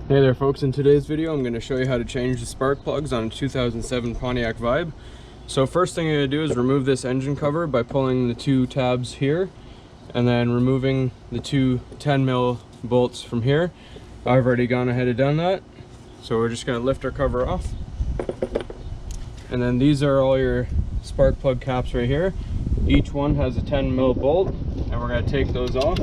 Hey there folks, in today's video I'm going to show you how to change the spark plugs on a 2007 Pontiac Vibe. So first thing I'm going to do is remove this engine cover by pulling the two tabs here and then removing the two 10mm bolts from here. I've already gone ahead and done that. So we're just going to lift our cover off. And then these are all your spark plug caps right here. Each one has a 10mm bolt and we're going to take those off.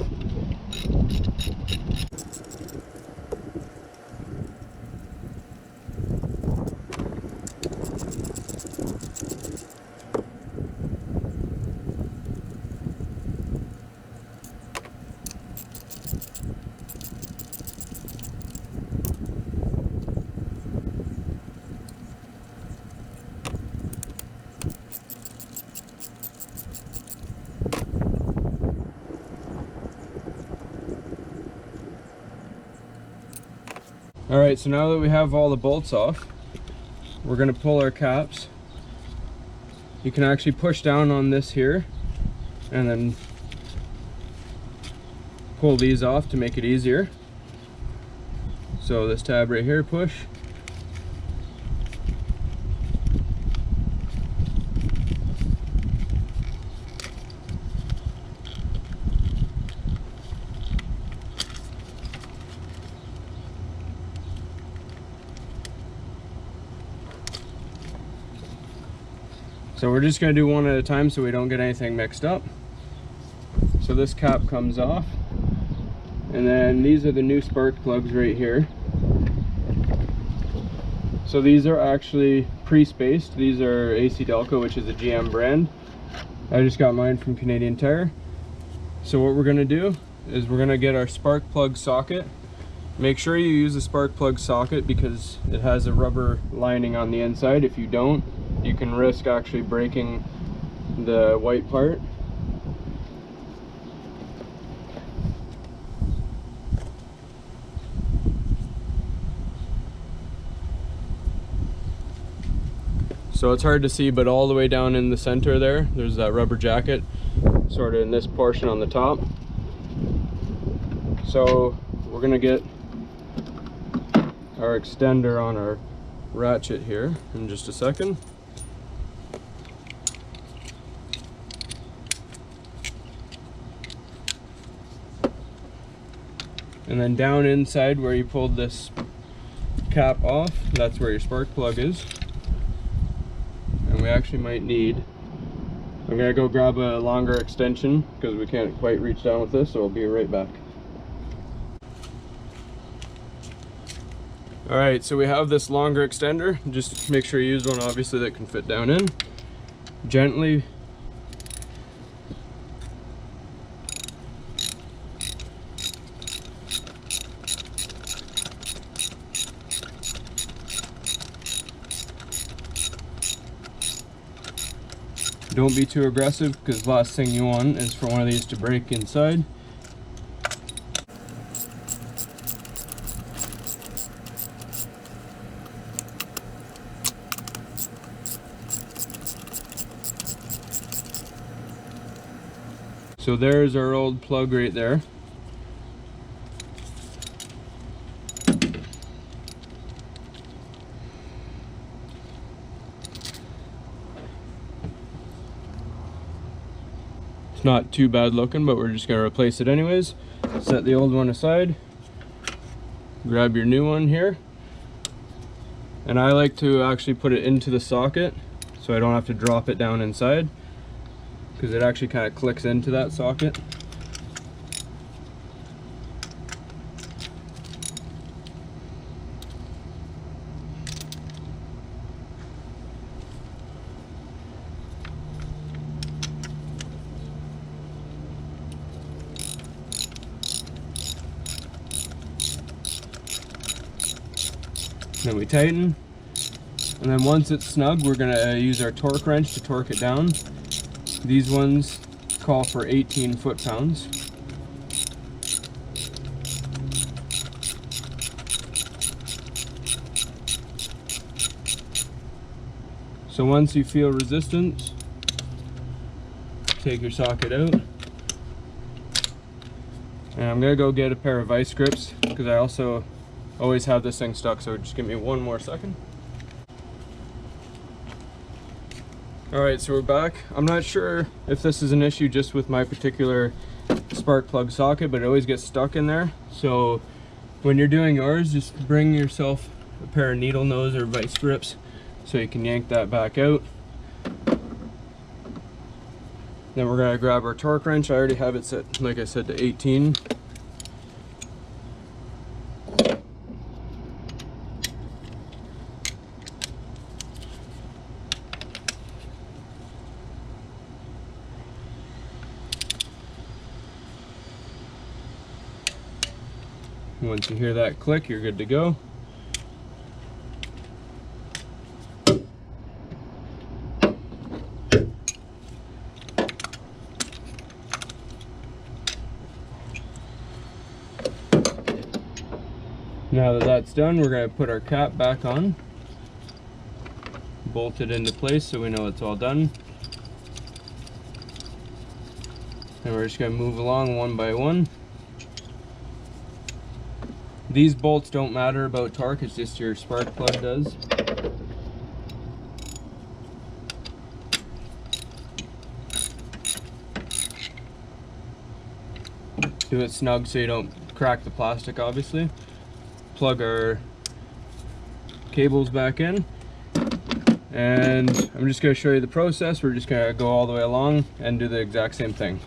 Alright, so now that we have all the bolts off, we're going to pull our caps. You can actually push down on this here and then pull these off to make it easier. So this tab right here, push. So we're just going to do one at a time so we don't get anything mixed up. So this cap comes off, and then these are the new spark plugs right here. So these are actually pre-spaced. These are AC Delco, which is a GM brand. I just got mine from Canadian Tire. So what we're going to do is we're going to get our spark plug socket. Make sure you use a spark plug socket because it has a rubber lining on the inside. If you don't, you can risk actually breaking the white part. So it's hard to see, but all the way down in the center there's that rubber jacket, sort of in this portion on the top. So we're gonna get our extender on our ratchet here in just a second. And then down inside where you pulled this cap off, that's where your spark plug is. And we actually might need, I'm gonna go grab a longer extension because we can't quite reach down with this, so I'll be right back. Alright, so we have this longer extender. Just make sure you use one obviously that can fit down in. Gently don't be too aggressive because the last thing you want is for one of these to break inside. So there's our old plug right there. It's not too bad looking, but we're just going to replace it anyways. Set the old one aside. Grab your new one here. And I like to actually put it into the socket so I don't have to drop it down inside, because it actually kind of clicks into that socket. Then we tighten, and then once it's snug, we're going to use our torque wrench to torque it down. These ones call for 18 foot-pounds. So once you feel resistance, take your socket out. And I'm gonna go get a pair of vice grips because I also always have this thing stuck, so just give me one more second. Alright, so we're back. I'm not sure if this is an issue just with my particular spark plug socket, but it always gets stuck in there. So when you're doing yours, just bring yourself a pair of needle nose or vice grips so you can yank that back out. Then we're gonna grab our torque wrench. I already have it set, like I said, to 18. Once you hear that click, you're good to go. Now that that's done, we're going to put our cap back on, bolt it into place so we know it's all done. And we're just going to move along one by one. These bolts don't matter about torque, it's just your spark plug does. Do it snug so you don't crack the plastic, obviously. Plug our cables back in. And I'm just going to show you the process. We're just going to go all the way along and do the exact same thing.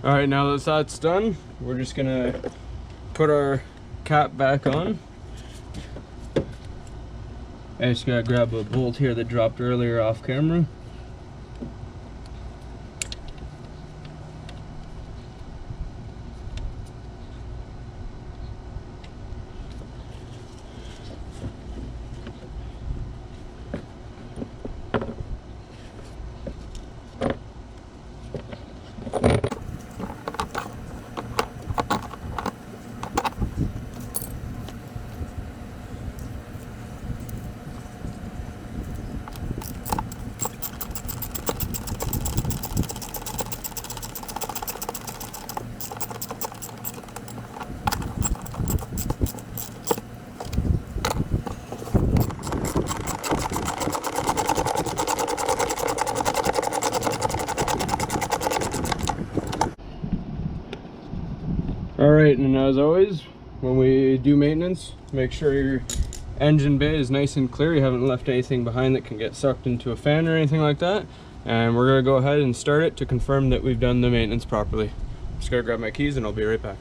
Alright, now that that's done, we're just gonna put our cap back on. I just gotta grab a bolt here that dropped earlier off camera. right, and as always, when we do maintenance, make sure your engine bay is nice and clear. You haven't left anything behind that can get sucked into a fan or anything like that. And we're going to go ahead and start it to confirm that we've done the maintenance properly. Just gotta grab my keys and I'll be right back.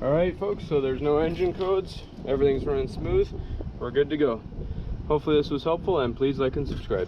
Alright folks, so there's no engine codes, everything's running smooth, we're good to go. Hopefully this was helpful, and please like and subscribe.